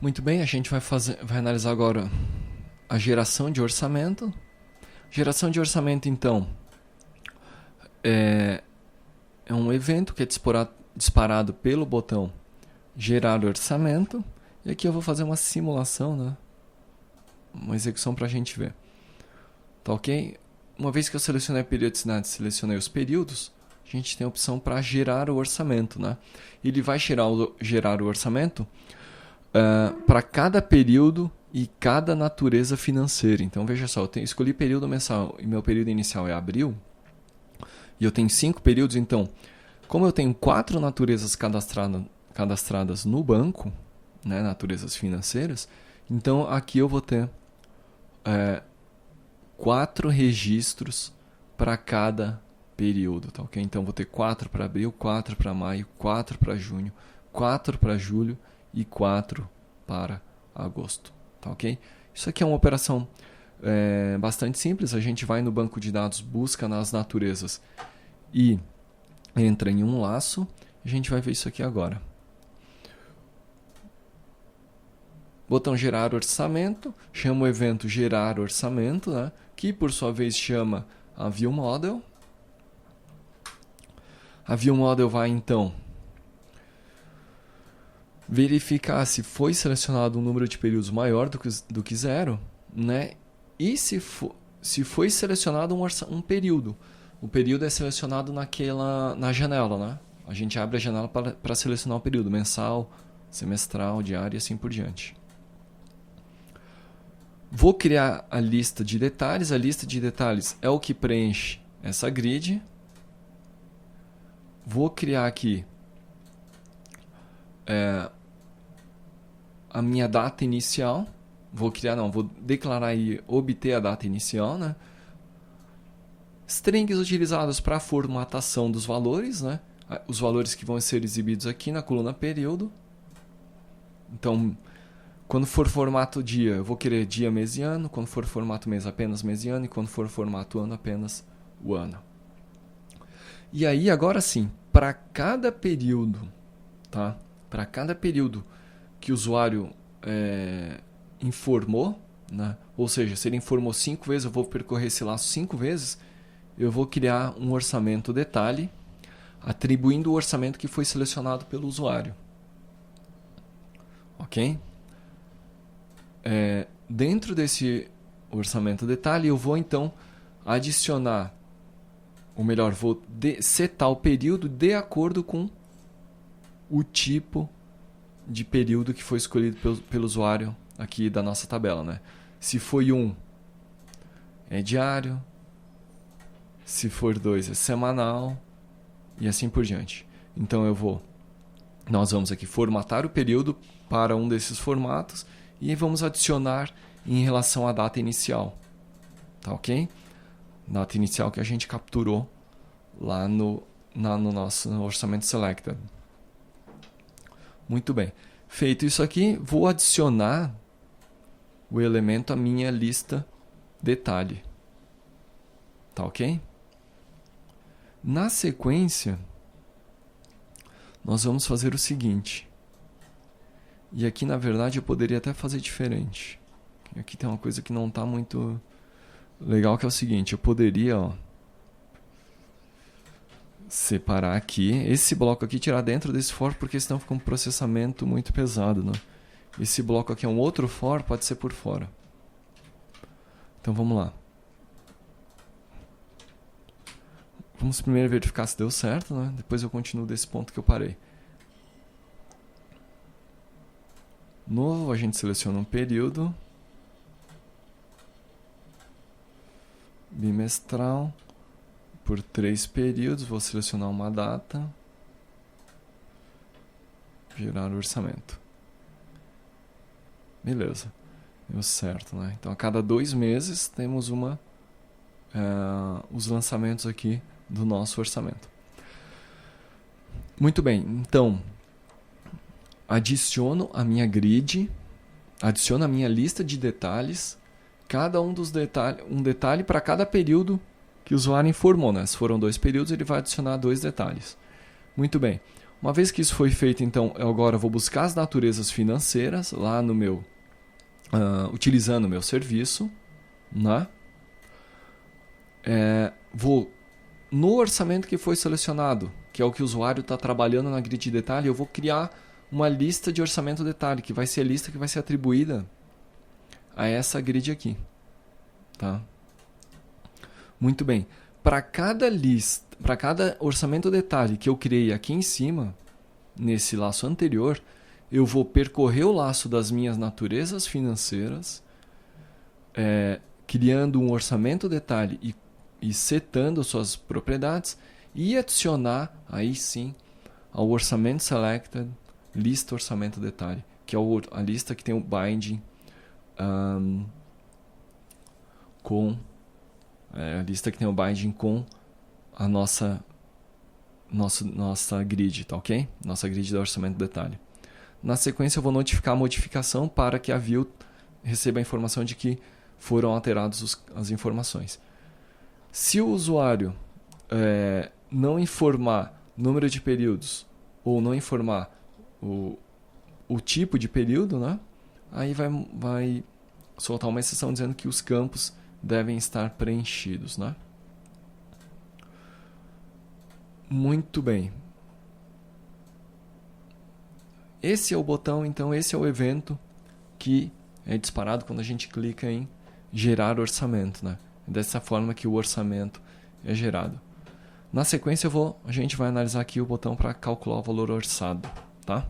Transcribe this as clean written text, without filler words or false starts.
Muito bem, a gente vai analisar agora a geração de orçamento. Geração de orçamento, então, é um evento que é disparado pelo botão gerar orçamento. E aqui eu vou fazer uma simulação, né? Uma execução para a gente ver. Tá ok? Uma vez que eu selecionei a periodicidade, selecionei os períodos, a gente tem a opção para gerar o orçamento, né? Ele vai gerar o orçamento para cada período e cada natureza financeira. Então, veja só, eu escolhi período mensal e meu período inicial é abril, e eu tenho 5 períodos, então, como eu tenho 4 naturezas cadastradas no banco, né, naturezas financeiras, então aqui eu vou ter 4 registros para cada período, tá ok? Então, vou ter 4 para abril, 4 para maio, 4 para junho, 4 para julho e 4 para agosto, tá ok? Isso aqui é uma operação bastante simples. A gente vai no banco de dados, busca nas naturezas e entra em um laço. A gente vai ver isso aqui agora. Botão gerar orçamento, chama o evento gerar orçamento, né? Que por sua vez chama a ViewModel. A ViewModel vai então verificar se foi selecionado um número de períodos maior do que 0, né? E se foi selecionado um período. O período é selecionado na janela, né? A gente abre a janela para selecionar o período mensal, semestral, diário e assim por diante. Vou criar a lista de detalhes. A lista de detalhes é o que preenche essa grid. Vou criar aqui a minha data inicial. Vou declarar e obter a data inicial, né? Strings utilizados para a formatação dos valores, né? Os valores que vão ser exibidos aqui na coluna período. Então, quando for formato dia, eu vou querer dia, mês e ano. Quando for formato mês, apenas mês e ano. E quando for formato ano, apenas o ano. E aí, agora sim, para cada período, tá? Para cada período que o usuário informou, né? Ou seja, se ele informou 5 vezes, eu vou percorrer esse laço 5 vezes. Eu vou criar um orçamento detalhe, atribuindo o orçamento que foi selecionado pelo usuário. Ok? Dentro desse orçamento detalhe, eu vou então adicionar, ou melhor, vou setar o período de acordo com o tipo de período que foi escolhido pelo usuário aqui da nossa tabela, né? Se foi 1, é diário. Se for 2, é semanal. E assim por diante. Então nós vamos aqui formatar o período para um desses formatos e vamos adicionar em relação à data inicial. Tá ok? Data inicial que a gente capturou lá no nosso orçamento selected. Muito bem. Feito isso aqui, vou adicionar o elemento à minha lista detalhe. Tá ok? Na sequência, nós vamos fazer o seguinte. E aqui, na verdade, eu poderia até fazer diferente. Aqui tem uma coisa que não está muito legal, que é o seguinte. Eu poderia separar aqui, esse bloco aqui, tirar dentro desse for, porque senão fica um processamento muito pesado, né? Esse bloco aqui é um outro for, pode ser por fora. Então, vamos lá. Vamos primeiro verificar se deu certo, né? Depois eu continuo desse ponto que eu parei. Novo, a gente seleciona um período. Bimestral. Por 3 períodos, vou selecionar uma data. Gerar o orçamento. Beleza. Deu certo, né? Então, a cada 2 meses, temos os lançamentos aqui do nosso orçamento. Muito bem, então adiciono a minha grid, adiciono a minha lista de detalhes, cada um dos detalhes, um detalhe para cada período que o usuário informou, né? Se foram 2 períodos, ele vai adicionar 2 detalhes. Muito bem. Uma vez que isso foi feito, então, eu agora vou buscar as naturezas financeiras lá no meu, utilizando o meu serviço, né? Vou no orçamento que foi selecionado, que é o que o usuário está trabalhando na grid de detalhe, eu vou criar uma lista de orçamento detalhe, que vai ser a lista que vai ser atribuída a essa grid aqui. Tá? Muito bem. Para cada lista, para cada orçamento detalhe que eu criei aqui em cima, nesse laço anterior, eu vou percorrer o laço das minhas naturezas financeiras, criando um orçamento detalhe e setando suas propriedades, e adicionar, aí sim, ao orçamento selected, lista orçamento detalhe, que é a lista que tem o binding a lista que tem o binding com a nossa grid, tá ok? Nossa grid do orçamento detalhe. Na sequência eu vou notificar a modificação para que a view receba a informação de que foram alteradas as informações. Se o usuário não informar número de períodos ou não informar o tipo de período, né? Aí vai soltar uma exceção dizendo que os campos devem estar preenchidos, né? Muito bem. Esse é o botão, então esse é o evento que é disparado quando a gente clica em gerar orçamento, né? Dessa forma que o orçamento é gerado. Na sequência a gente vai analisar aqui o botão para calcular o valor orçado, tá?